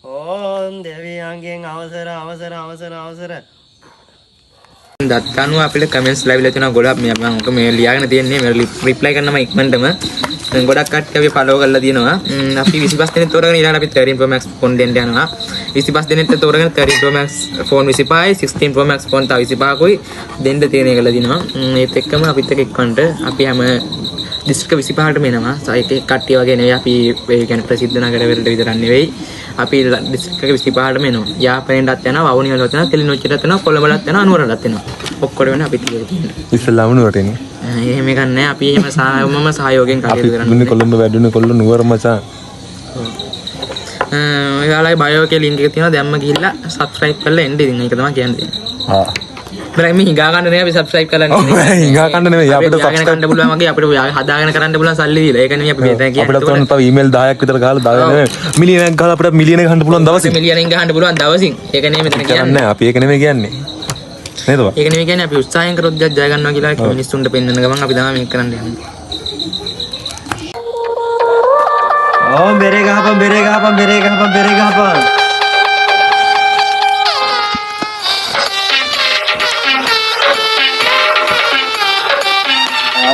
ඕම් දෙවියන්ගෙන් අවසර දත්කනුව අපිට කමෙන්ට්ස් ලැබිලා තියෙනවා ගොඩක් මම මේ ලියාගෙන තියෙන්නේ මම රිප්ලයි කරනවා ඉක්මනටම ගොඩක් කට්ටිය අපි ෆලෝ කරලා තියෙනවා අපි 25 දෙනෙක් තෝරගෙන ඊළඟට අපි 13 Pro Max ෆෝන් දෙන්න යනවා 25 දෙනෙක් තෝරගෙන 13 Pro Max ෆෝන් 25යි 16 Pro Max ෆෝන් තව 25කුයි දෙන්න තියෙන එකලා දිනවා ඒත් එක්කම අපිත් එක්ක එක්කන්ට අපි හැම ඩිස්ට්‍රික්ක 25ට මෙනවා ඒක කට්ටිය වගේ නෙවෙයි අපි ඒ කියන්නේ ප්‍රසිද්ධ නගර වලට විතරක් නෙවෙයි අපි ඩිස්ට්‍රික්ක 25ට මෙනවා යාපනයටත් යනවා වවුනිවලට යනවා කෙලිනොච්චිටත් යනවා කොළඹලත් යනවා නුවරටත් යනවා ඔක්කොම වෙන අපිත් ඉතින් ඉස්සලාම නුවරට එන්නේ එහෙම එකක් නැහැ අපි එහෙම මම සහයෝගයෙන් කටයුතු කරනවා අපි කොළඹ වැඩුණේ කොල්ල නුවර මචං ඔයාලගේ බයෝ එකේ ලින්ක් එක තියෙනවා දැම්ම ගිහිල්ලා subscribe කරලා එන්න ඉතින් ඒක තමයි කියන්නේ බරයි මේ හිඟා ගන්න නෙවෙයි අපි subscribe කරලා නෙවෙයි හිඟා ගන්න නෙවෙයි අපිට subscribe කරන්න පුළුවන් වගේ අපිට හදාගෙන කරන්න පුළුවන් සල්ලි දීලා ඒක නෙවෙයි අපි මෙතන කියන්නේ අපිට තව ඊමේල් 10ක් විතර ගහලා දාගෙන මිලියනයක් ගහලා අපිට මිලියන ගහන්න පුළුවන් දවසින් මිලියනෙන් ගහන්න පුළුවන් දවසින් ඒක නෙවෙයි මෙතන කියන්නේ නෑ අපි ඒක නෙවෙයි කියන්නේ නේද බා ඒක නෙවෙයි කියන්නේ අපි උත්සාහයෙන් කරොත් ජය ගන්නවා කියලා මිනිස්සුන්ට පෙන්වන්න ගමන් අපි තමයි මේක කරන්න යන්නේ ඕම් බෙරේ ගහපන්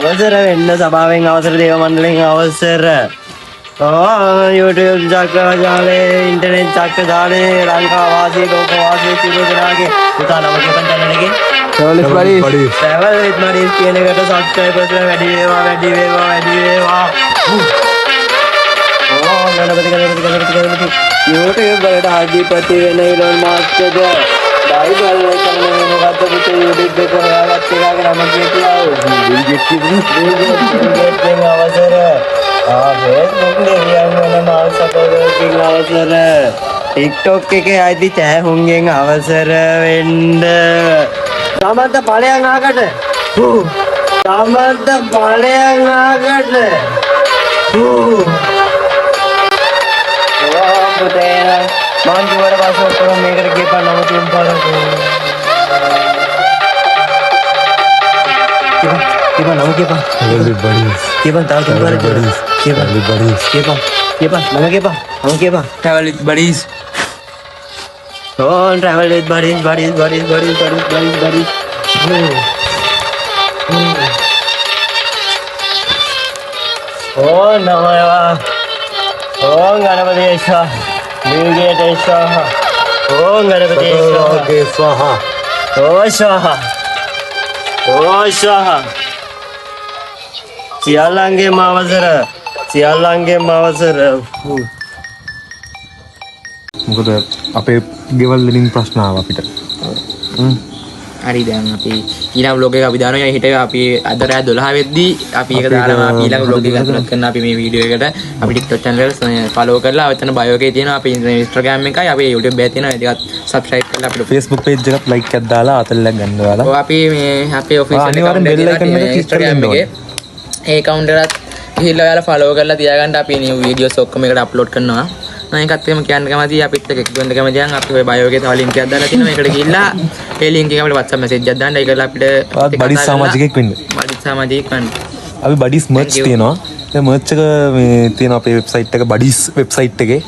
අවසර වෙන්න සභාවෙන් අවසර දේව මණ්ඩලයෙන් අවසර YouTube චක්‍රජාලේ ඉන්ටර්නෙට් චක්‍රජාලේ ලංකා වාසී ලෝක වාසී සියලු දෙනාගේ පුතා නම කියපන් channel එකේ travel with buddies කියන එකට subscribers වැඩි වේවා ගණපති YouTube වලට අධිපති වෙන ඉලොන් මාස්ක්ද බයිබල් channel එක මොකද්ද පුතේ YouTube එක හොයාගත්ත එකගේ නම කියතියා අවසර Facebook දෙවියන් වල මාසකෝකින් අවසර TikTok එකේ ආයිති චෑහුන්ගෙන් අවසර වෙන්න සමන්ත ඵලයන් ආකට පුතේ මං කිව්වට පස්සේ ඔක්කොම මේකට ගියපන් නම තුන් පාරක් කියපන් නම කියපන් කියපන් තාම තුන් පාරක් කියපන් travel with buddies oh travel with buddies oh namawa oh ganapatesha Nilgetesha oh ganapatesha oh swaha සියල්ලන්ගේ මාවසර මොකද අපේ ගෙවල් වලින් ප්‍රශ්න ආවා අපිට හරි දැන් අපි ඊළඟ vlog එක අපි දානවා ඊට අපි අද රෑ 12 වෙද්දී අපි ඒක දානවා අපි ඊළඟ vlog එක අතුලත් කරන අපි මේ වීඩියෝ එකට අපි TikTok channel එක follow කරලා එතන bio එකේ තියෙනවා අපි Instagram එකයි අපි YouTube එකේ තියෙනවා ඒකත් subscribe කරලා අපිට Facebook page එකත් like එකක් දාලා අතල්ලක් ගන්න දාලා ඔව් අපි මේ අපේ official අනිවාර්යෙන් bell icon එක click කරන්න ඕනේ ඒ account එකත් ගිහිල්ලා ඔයාලා follow කරලා තියාගන්න අපි new videos ඔක්කොම එකට upload කරනවා මම ඒකත් එහෙම කියන්න කැමතියි අපිත් එක්ක එකතු වෙන්න කැමතියි අපි ඔය bio එකේ තව link එකක් දාලා තිනවා ඒකට ගිහිල්ලා ඒ link එක අපිට WhatsApp message එකක් දාන්න ඒකලා අපිට බඩිස් සමාජිකයෙක් වෙන්න අපි බඩිස් merch තියෙනවා ඒ merch එක මේ තියෙනවා අපේ website එක බඩිස් website එකේ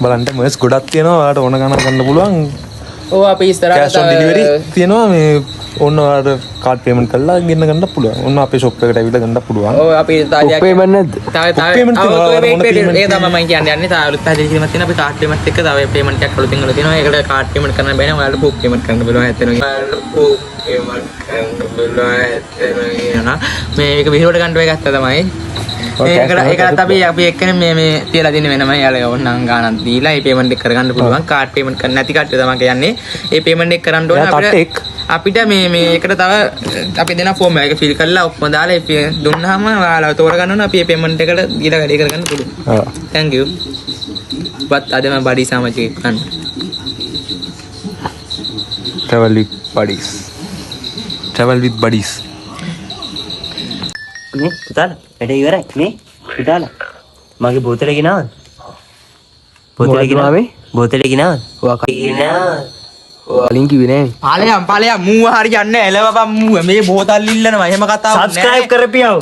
බලන්න merch ගොඩක් තියෙනවා ඔයාලට ඕන ගණන් ගන්න පුළුවන් ඔව් අපි ඉස්සරහට cash on delivery තියෙනවා මේ ඕන ඔයාලට card payment කරලා ගෙන්න ගන්න පුළුවන් ඕන අපේ shop එකට ඇවිල්ලා ගන්න පුළුවන් ඔව් අපි තාජයක් payment නැද්ද payment ඒ තමයි මම කියන්නේ යන්නේ තාලුත් පැහැදිලි කිරීමක් තියෙනවා අපි card payment එක තව payment එකක් අලුතින් වල තියෙනවා ඒකට card payment කරන්න බෑ නේ ඔයාලට book payment කරන්න පුළුවන් ඇත්තටම මේක විහිළුවට ගන්න වෙයි ගත්තා තමයි ඒකත් අපි එක්කනේ මේ තියලා දින්නේ වෙනමයි යාළුවා ඕනනම් ගානක් දීලා ඒ payment එක කරගන්න පුළුවන් card payment කරන්න නැති කට්ටිය තමයි කියන්නේ ඒ payment එක කරන්න ඕන අපිට මේ එකට තව අපි දෙන ෆෝම් එක fill කරලා ඔක්කොම දාලා ඒ දුන්නාම ඔයාලා තෝරගන්න ඕන අපි මේ payment එකට දීලා වැඩි කරගන්න පුළුවන් thank you but අද මම බඩි සමාජිකයෙක් ගන්න travel with buddies නේ පුතාලා වැඩ ඉවරයි නේ පුතාලා මගේ බෝතලේ ගෙනාවද බෝතලේ ගෙනාවද ඔයා කලින් කිව්වේ නෑ ඵලයන් මූව හරියන්නේ නැහැ එලවපන් මූව මේ බෝතල් ඉල්ලනවා එහෙම කතාවක් නෑ subscribe කරපියව